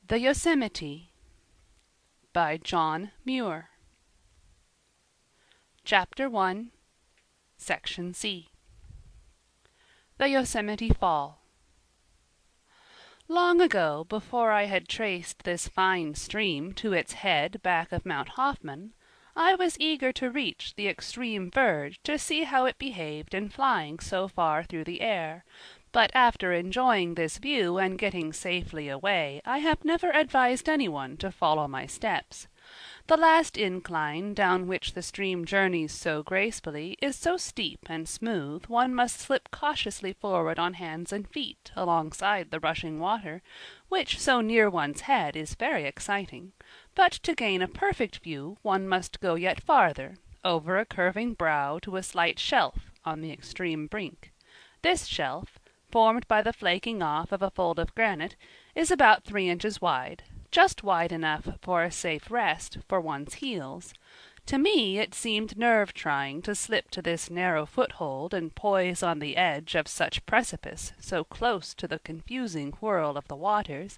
The Yosemite by John Muir. Chapter 1, Section C. The Yosemite Fall. Long ago, before I had traced this fine stream to its head back of Mount Hoffman, I was eager to reach the extreme verge to see how it behaved in flying so far through the air, but after enjoying this view and getting safely away, I have never advised anyone to follow my steps. The last incline down which the stream journeys so gracefully is so steep and smooth one must slip cautiously forward on hands and feet alongside the rushing water, which so near one's head is very exciting. But to gain a perfect view one must go yet farther, over a curving brow to a slight shelf on the extreme brink. This shelf, formed by the flaking off of a fold of granite, is about 3 inches wide, just wide enough for a safe rest for one's heels. To me it seemed nerve-trying to slip to this narrow foothold and poise on the edge of such precipice so close to the confusing whirl of the waters,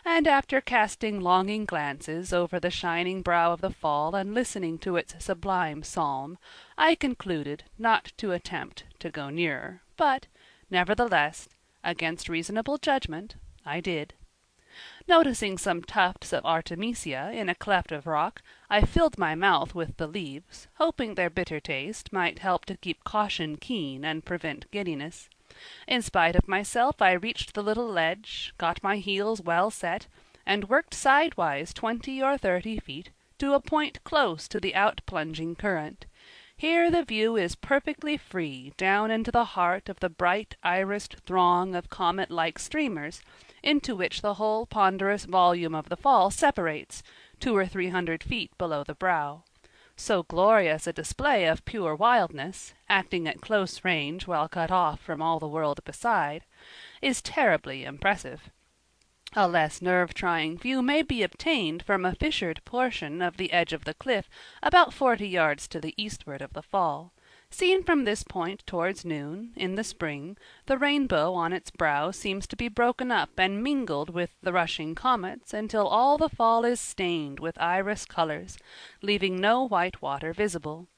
and after casting longing glances over the shining brow of the fall and listening to its sublime psalm, I concluded not to attempt to go nearer, but, nevertheless, against reasonable judgment, I did. Noticing some tufts of artemisia in a cleft of rock, I filled my mouth with the leaves, hoping their bitter taste might help to keep caution keen and prevent giddiness. In spite of myself I reached the little ledge, got my heels well set, and worked sidewise 20 or 30 feet to a point close to the out-plunging current. Here the view is perfectly free down into the heart of the bright irised throng of comet-like streamers, into which the whole ponderous volume of the fall separates, 200 or 300 feet below the brow. So glorious a display of pure wildness, acting at close range while cut off from all the world beside, is terribly impressive. A less nerve-trying view may be obtained from a fissured portion of the edge of the cliff about 40 yards to the eastward of the fall. Seen from this point towards noon, in the spring, the rainbow on its brow seems to be broken up and mingled with the rushing comets until all the fall is stained with iris colors, leaving no white water visible.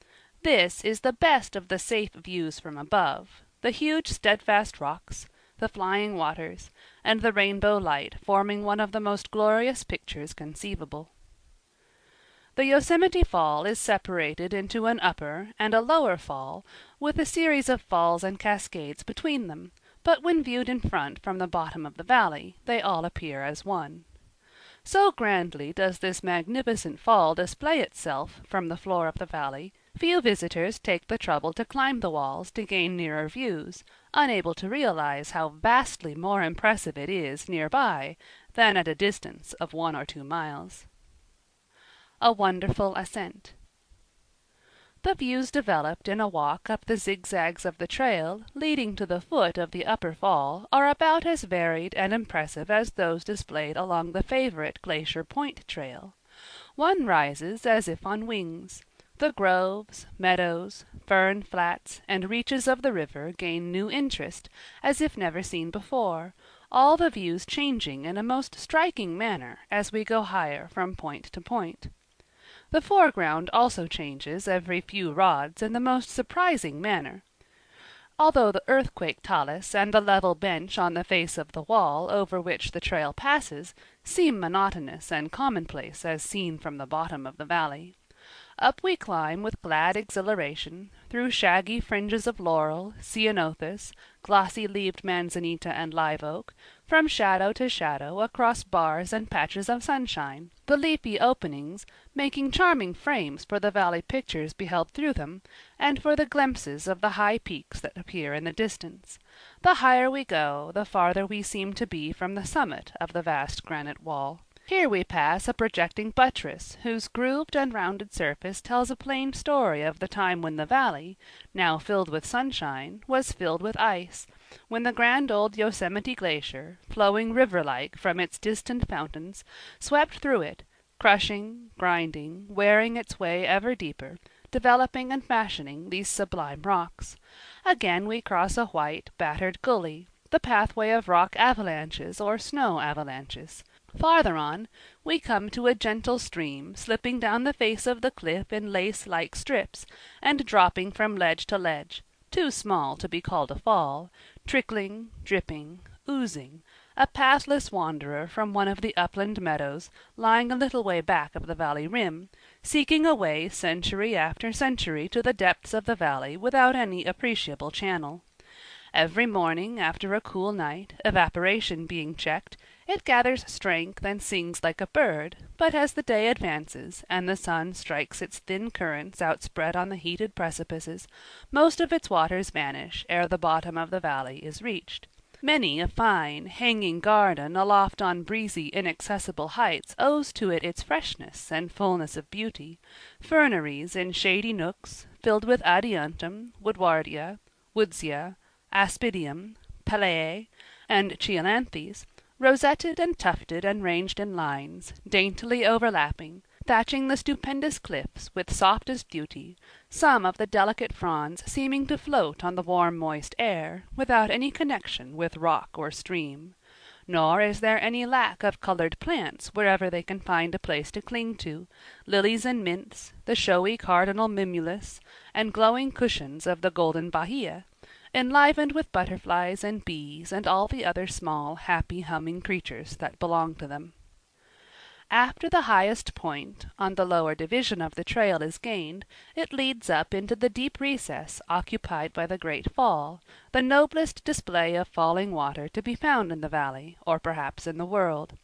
This is the best of the safe views from above, the huge steadfast rocks, the flying waters, and the rainbow light forming one of the most glorious pictures conceivable. The Yosemite Fall is separated into an upper and a lower fall, with a series of falls and cascades between them, but when viewed in front from the bottom of the valley, they all appear as one. So grandly does this magnificent fall display itself from the floor of the valley, few visitors take the trouble to climb the walls to gain nearer views, unable to realize how vastly more impressive it is nearby than at a distance of 1 or 2 miles. A wonderful ascent. The views developed in a walk up the zigzags of the trail leading to the foot of the upper fall are about as varied and impressive as those displayed along the favorite Glacier Point trail. One rises as if on wings. The groves, meadows, fern flats, and reaches of the river gain new interest, as if never seen before, all the views changing in a most striking manner as we go higher from point to point. The foreground also changes every few rods in the most surprising manner. Although the earthquake talus and the level bench on the face of the wall over which the trail passes seem monotonous and commonplace as seen from the bottom of the valley. Up we climb with glad exhilaration, through shaggy fringes of laurel, ceanothus, glossy-leaved manzanita and live oak, from shadow to shadow across bars and patches of sunshine, the leafy openings making charming frames for the valley pictures beheld through them, and for the glimpses of the high peaks that appear in the distance. The higher we go, the farther we seem to be from the summit of the vast granite wall. Here we pass a projecting buttress whose grooved and rounded surface tells a plain story of the time when the valley, now filled with sunshine, was filled with ice, when the grand old Yosemite Glacier, flowing river-like from its distant fountains, swept through it, crushing, grinding, wearing its way ever deeper, developing and fashioning these sublime rocks. Again we cross a white, battered gully, the pathway of rock avalanches or snow avalanches. Farther on, we come to a gentle stream slipping down the face of the cliff in lace-like strips, and dropping from ledge to ledge, too small to be called a fall, trickling, dripping, oozing, a pathless wanderer from one of the upland meadows lying a little way back of the valley rim, seeking a way century after century to the depths of the valley without any appreciable channel. Every morning, after a cool night, evaporation being checked, it gathers strength and sings like a bird, but as the day advances, and the sun strikes its thin currents outspread on the heated precipices, most of its waters vanish ere the bottom of the valley is reached. Many a fine, hanging garden aloft on breezy, inaccessible heights owes to it its freshness and fullness of beauty, ferneries in shady nooks, filled with adiantum, woodwardia, woodsia, aspidium, palea, and cheilanthes, rosetted and tufted and ranged in lines, daintily overlapping, thatching the stupendous cliffs with softest beauty, some of the delicate fronds seeming to float on the warm moist air, without any connection with rock or stream. Nor is there any lack of colored plants wherever they can find a place to cling to, lilies and mints, the showy cardinal mimulus, and glowing cushions of the golden bahia, enlivened with butterflies and bees and all the other small, happy humming creatures that belong to them. After the highest point on the lower division of the trail is gained, it leads up into the deep recess occupied by the great fall, the noblest display of falling water to be found in the valley, or perhaps in the world.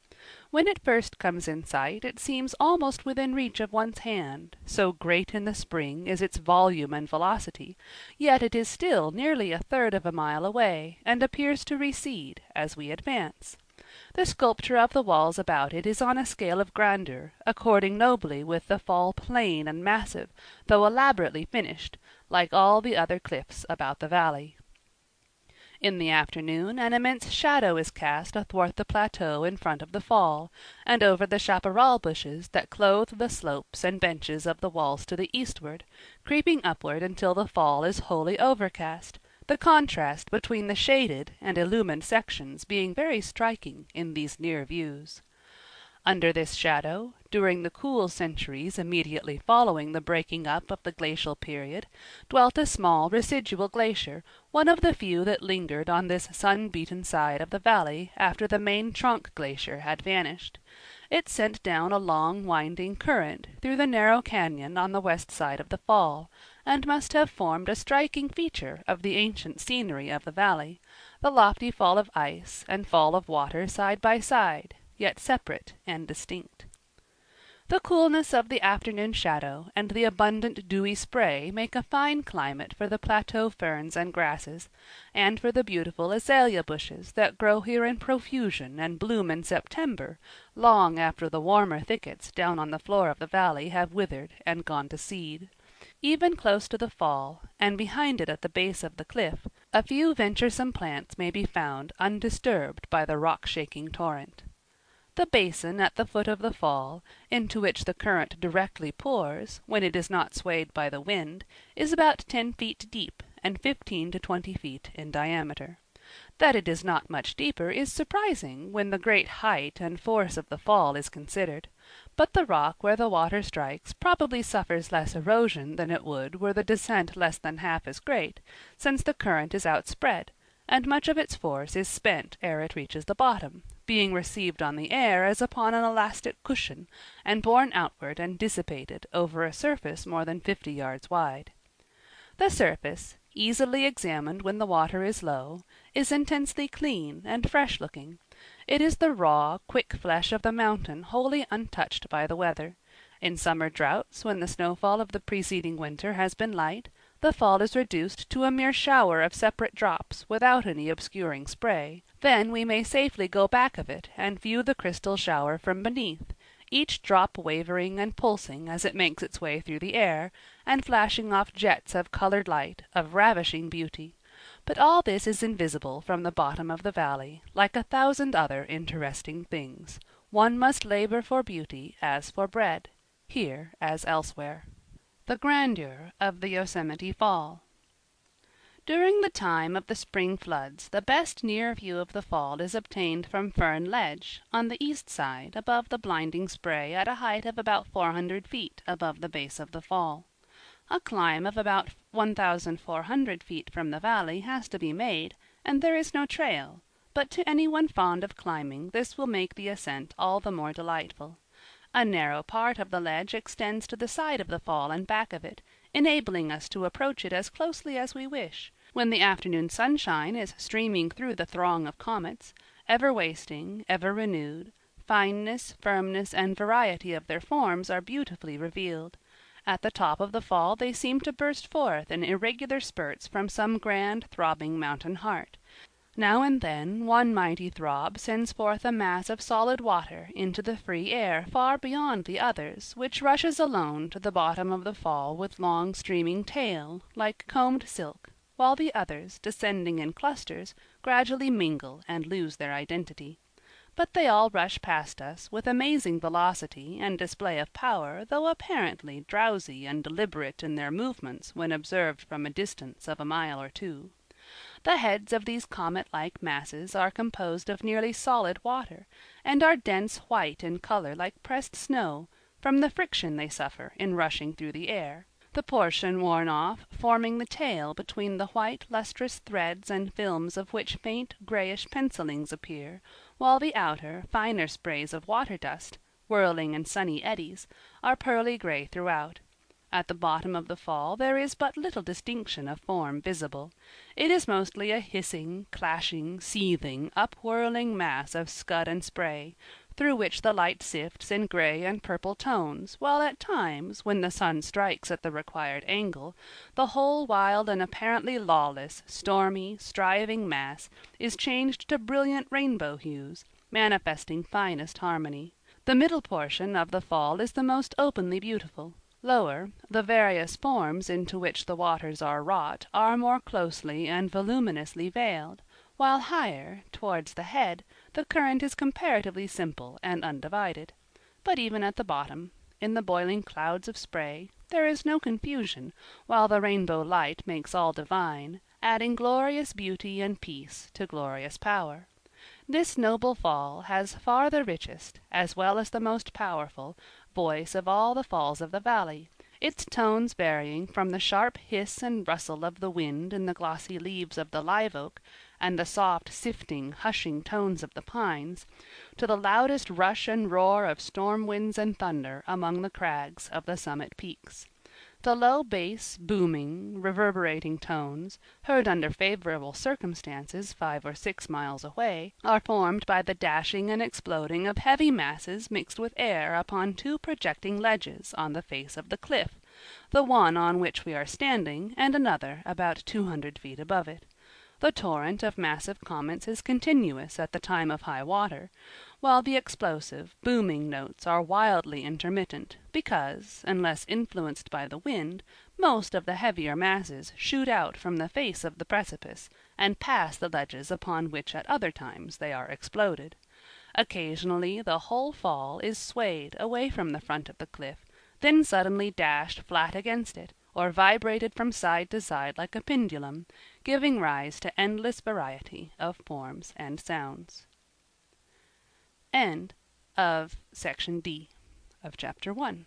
When it first comes in sight, it seems almost within reach of one's hand, so great in the spring is its volume and velocity, yet it is still nearly a third of a mile away, and appears to recede as we advance. The sculpture of the walls about it is on a scale of grandeur, according nobly with the fall plain and massive, though elaborately finished, like all the other cliffs about the valley. In the afternoon an immense shadow is cast athwart the plateau in front of the fall, and over the chaparral bushes that clothe the slopes and benches of the walls to the eastward, creeping upward until the fall is wholly overcast, the contrast between the shaded and illumined sections being very striking in these near views. Under this shadow, during the cool centuries immediately following the breaking up of the glacial period, dwelt a small residual glacier, one of the few that lingered on this sun-beaten side of the valley after the main trunk glacier had vanished. It sent down a long winding current through the narrow cañon on the west side of the fall, and must have formed a striking feature of the ancient scenery of the valley, the lofty fall of ice and fall of water side by side, yet separate and distinct. The coolness of the afternoon shadow and the abundant dewy spray make a fine climate for the plateau ferns and grasses, and for the beautiful azalea bushes that grow here in profusion and bloom in September, long after the warmer thickets down on the floor of the valley have withered and gone to seed. Even close to the fall, and behind it at the base of the cliff, a few venturesome plants may be found undisturbed by the rock-shaking torrent. The basin at the foot of the fall, into which the current directly pours, when it is not swayed by the wind, is about 10 feet deep and 15 to 20 feet in diameter. That it is not much deeper is surprising when the great height and force of the fall is considered, but the rock where the water strikes probably suffers less erosion than it would were the descent less than half as great, since the current is outspread, and much of its force is spent ere it reaches the bottom, being received on the air as upon an elastic cushion, and borne outward and dissipated over a surface more than 50 yards wide. The surface, easily examined when the water is low, is intensely clean and fresh-looking. It is the raw, quick flesh of the mountain wholly untouched by the weather. In summer droughts, when the snowfall of the preceding winter has been light, the fall is reduced to a mere shower of separate drops without any obscuring spray. Then we may safely go back of it and view the crystal shower from beneath, each drop wavering and pulsing as it makes its way through the air, and flashing off jets of colored light of ravishing beauty. But all this is invisible from the bottom of the valley, like 1,000 other interesting things. One must labor for beauty as for bread, here as elsewhere. The grandeur of the Yosemite Fall. During the time of the spring floods, the best near view of the fall is obtained from Fern Ledge, on the east side, above the blinding spray at a height of about 400 feet above the base of the fall. A climb of about 1,400 feet from the valley has to be made, and there is no trail, but to anyone fond of climbing this will make the ascent all the more delightful. A narrow part of the ledge extends to the side of the fall and back of it, enabling us to approach it as closely as we wish. When the afternoon sunshine is streaming through the throng of comets, ever wasting, ever renewed, fineness, firmness, and variety of their forms are beautifully revealed. At the top of the fall they seem to burst forth in irregular spurts from some grand throbbing mountain heart. Now and then one mighty throb sends forth a mass of solid water into the free air far beyond the others, which rushes alone to the bottom of the fall with long streaming tail, like combed silk, while the others, descending in clusters, gradually mingle and lose their identity. But they all rush past us with amazing velocity and display of power, though apparently drowsy and deliberate in their movements when observed from a distance of a mile or two. The heads of these comet-like masses are composed of nearly solid water, and are dense white in color like pressed snow, from the friction they suffer in rushing through the air, the portion worn off forming the tail between the white lustrous threads and films of which faint grayish pencilings appear, while the outer, finer sprays of water dust, whirling in sunny eddies, are pearly gray throughout. At the bottom of the fall there is but little distinction of form visible. It is mostly a hissing, clashing, seething, upwhirling mass of scud and spray, through which the light sifts in gray and purple tones, while at times, when the sun strikes at the required angle, the whole wild and apparently lawless, stormy, striving mass is changed to brilliant rainbow hues, manifesting finest harmony. The middle portion of the fall is the most openly beautiful. Lower, the various forms into which the waters are wrought are more closely and voluminously veiled, while higher, towards the head, the current is comparatively simple and undivided. But even at the bottom, in the boiling clouds of spray, there is no confusion, while the rainbow light makes all divine, adding glorious beauty and peace to glorious power. This noble fall has far the richest, as well as the most powerful, voice of all the falls of the valley, its tones varying from the sharp hiss and rustle of the wind in the glossy leaves of the live oak, and the soft, sifting, hushing tones of the pines, to the loudest rush and roar of storm winds and thunder among the crags of the summit peaks. The low bass, booming, reverberating tones, heard under favorable circumstances 5 or 6 miles away, are formed by the dashing and exploding of heavy masses mixed with air upon 2 projecting ledges on the face of the cliff, the one on which we are standing and another about 200 feet above it. The torrent of massive comets is continuous at the time of high water, while the explosive, booming notes are wildly intermittent, because, unless influenced by the wind, most of the heavier masses shoot out from the face of the precipice and pass the ledges upon which at other times they are exploded. Occasionally the whole fall is swayed away from the front of the cliff, then suddenly dashed flat against it, or vibrated from side to side like a pendulum, giving rise to endless variety of forms and sounds. End of Section D of Chapter 1.